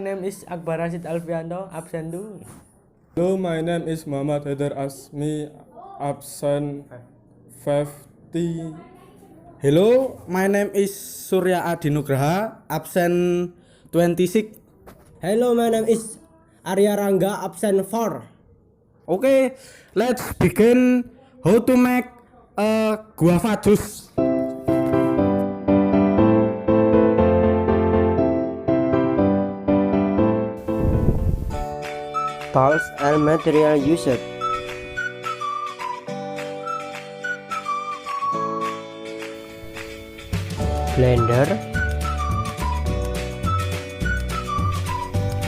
name is AKBAR RASYID Alfianto, absent 2. Hello, my name is Muhammad HAIDAR AZMI, absent 50. Hello, my name is SURYA Adinugraha, absent 26. Hello, my name is ARIA RANGGA, absent 4. Okay, let's begin how to make a guava juice. Tools and material used. Blender,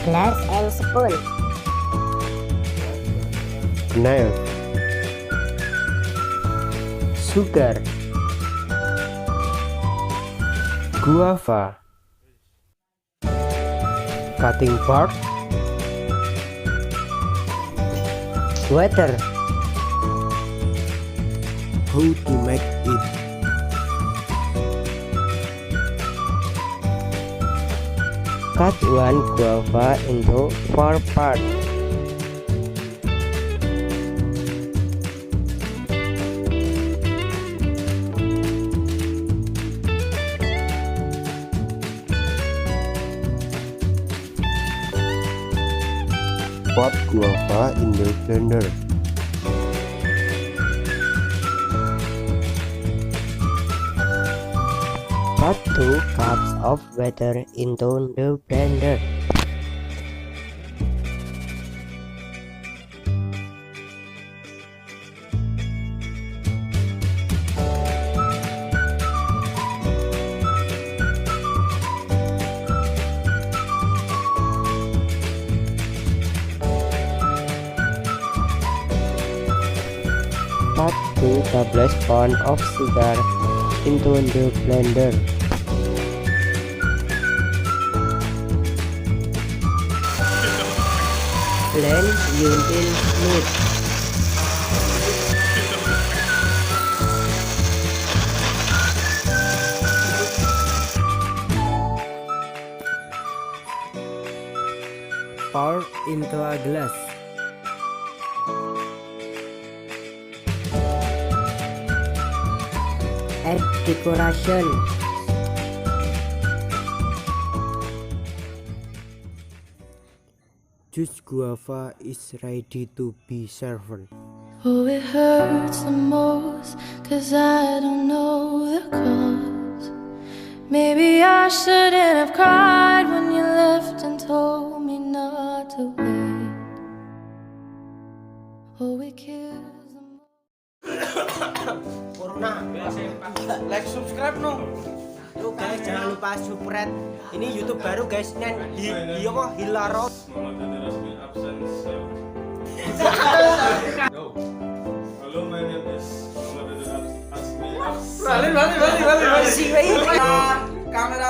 glass and spoon, knife, sugar, guava, cutting board, water. How to make it? Cut one guava into 4 parts. Put guava in the blender. Put 2 cups of water into the blender. Put 2 tablespoons of sugar into the blender. Blend until smooth. Pour into a glass. Add decoration. Juice guava is ready to be served. Oh, it hurts the most, 'cause I don't know the cause. Maybe I shouldn't have cried when you left and told me not to wait. Oh, it kills the most. Corona. Like, subscribe no. Tuh guys, jangan lupa subscribe. Ini YouTube baru guys, Nen. Hilaro. Hello, my name is Muhammad HAIDAR AZMI. Balik. Si, Kamera